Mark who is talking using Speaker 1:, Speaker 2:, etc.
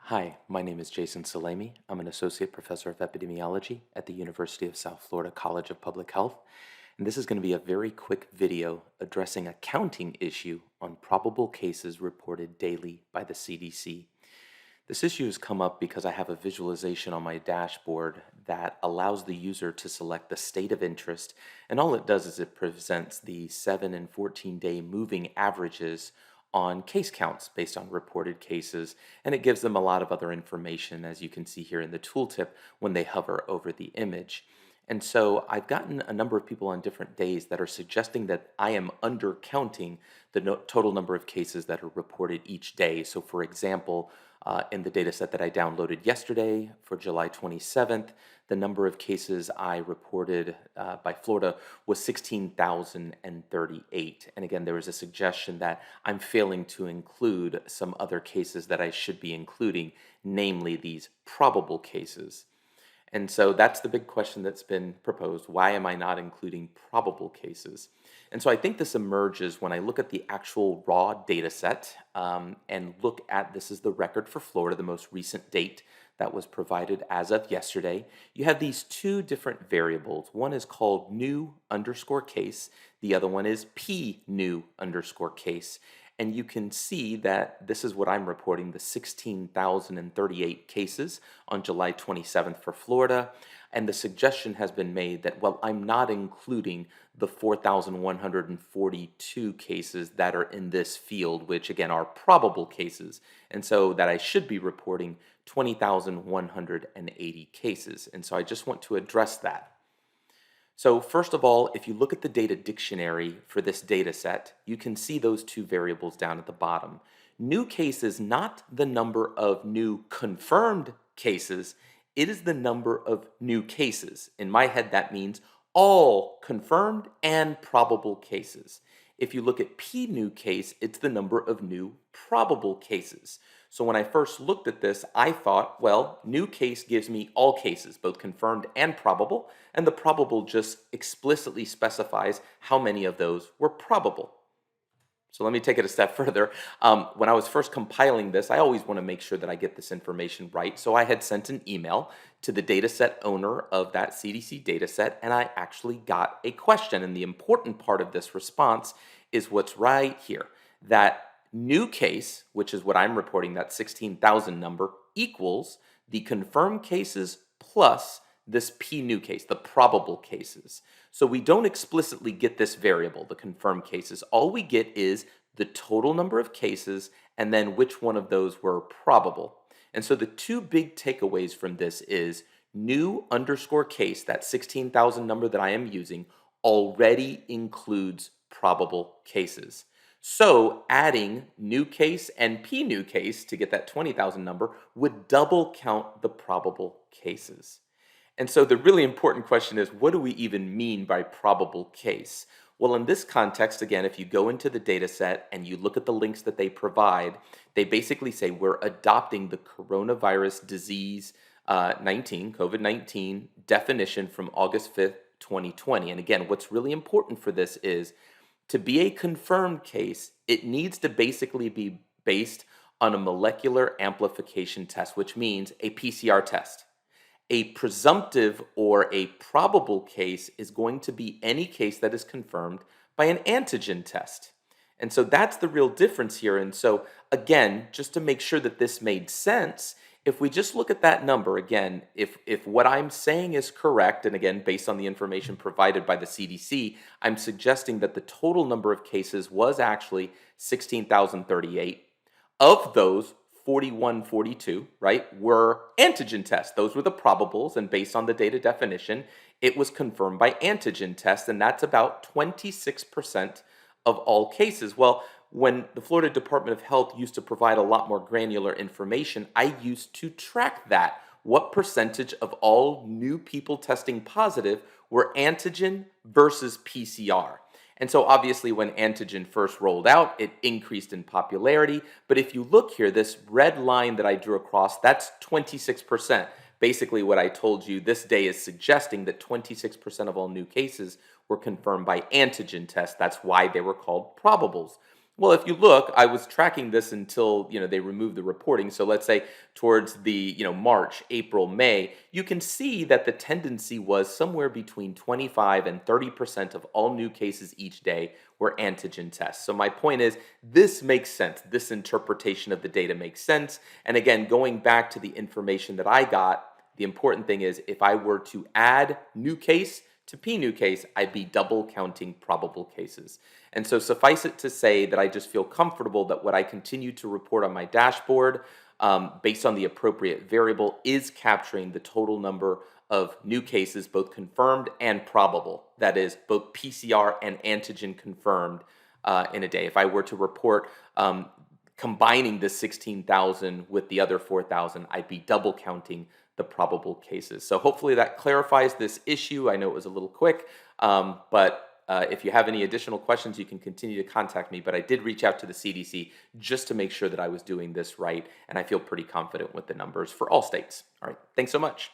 Speaker 1: Hi, my name is Jason Salemi. I'm an associate professor of epidemiology at the University of South Florida College of Public Health. And this is going to be a very quick video addressing a counting issue on probable cases reported daily by the CDC. This issue has come up because I have a visualization on my dashboard that allows the user to select the state of interest, and all it does is it presents the 7 and 14-day moving averages on case counts based on reported cases, and it gives them a lot of other information, as you can see here in the tooltip when they hover over the image. And so I've gotten a number of people on different days that are suggesting that I am undercounting the total number of cases that are reported each day. So for example, in the data set that I downloaded yesterday for July 27th, the number of cases I reported by Florida was 16,038. And again, there was a suggestion that I'm failing to include some other cases that I should be including, namely these probable cases. And so that's the big question that's been proposed. Why am I not including probable cases? And so I think this emerges when I look at the actual raw data set and look at, this is the record for Florida, the most recent date that was provided as of yesterday. You have these two different variables. One is called new underscore case. The other one is P new underscore case. And you can see that this is what I'm reporting, the 16,038 cases on July 27th for Florida. And the suggestion has been made that, well, I'm not including the 4,142 cases that are in this field, which again are probable cases. And so that I should be reporting 20,180 cases. And so I just want to address that. So first of all, if you look at the data dictionary for this data set, you can see those two variables down at the bottom. New case is not the number of new confirmed cases, it is the number of new cases. In my head, that means all confirmed and probable cases. If you look at P new case, it's the number of new probable cases. So when I first looked at this, I thought, well, new case gives me all cases, both confirmed and probable, and the probable just explicitly specifies how many of those were probable. So let me take it a step further. When I was first compiling this, I always want to make sure that I get this information right. So I had sent an email to the dataset owner of that CDC dataset, and I actually got a question. And the important part of this response is what's right here, that new case, which is what I'm reporting, that 16,000 number, equals the confirmed cases plus this P new case, the probable cases. So we don't explicitly get this variable, the confirmed cases. All we get is the total number of cases and then which one of those were probable. And so the two big takeaways from this is new underscore case, that 16,000 number that I am using, already includes probable cases. So adding new case and P new case to get that 20,000 number would double count the probable cases. And so the really important question is, what do we even mean by probable case? Well, in this context, again, if you go into the data set and you look at the links that they provide, they basically say we're adopting the coronavirus disease 19, COVID-19 definition from August 5th, 2020. And again, what's really important for this is to be a confirmed case, it needs to basically be based on a molecular amplification test, which means a PCR test. A presumptive or a probable case is going to be any case that is confirmed by an antigen test. And so that's the real difference here. And so again, just to make sure that this made sense, if we just look at that number, again, if what I'm saying is correct, and again, based on the information provided by the CDC, I'm suggesting that the total number of cases was actually 16,038. Of those, 4142, right, were antigen tests. Those were the probables, and based on the data definition, it was confirmed by antigen tests, and that's about 26% of all cases. Well, when the Florida Department of Health used to provide a lot more granular information, I used to track that. What percentage of all new people testing positive were antigen versus PCR? And so obviously when antigen first rolled out, it increased in popularity. But if you look here, this red line that I drew across, that's 26%. Basically what I told you this day is suggesting that 26% of all new cases were confirmed by antigen tests. That's why they were called probables. Well, if you look, I was tracking this until, they removed the reporting. So let's say towards the, March, April, May, you can see that the tendency was somewhere between 25 and 30% of all new cases each day were antigen tests. So my point is, this makes sense. This interpretation of the data makes sense. And again, going back to the information that I got, the important thing is if I were to add new case to P new case, I'd be double counting probable cases. And so suffice it to say that I just feel comfortable that what I continue to report on my dashboard based on the appropriate variable is capturing the total number of new cases, both confirmed and probable. That is both PCR and antigen confirmed in a day. If I were to report combining the 16,000 with the other 4,000, I'd be double counting the probable cases. So hopefully that clarifies this issue. I know it was a little quick, but if you have any additional questions, you can continue to contact me. But I did reach out to the CDC just to make sure that I was doing this right, and I feel pretty confident with the numbers for all states. All right, thanks so much.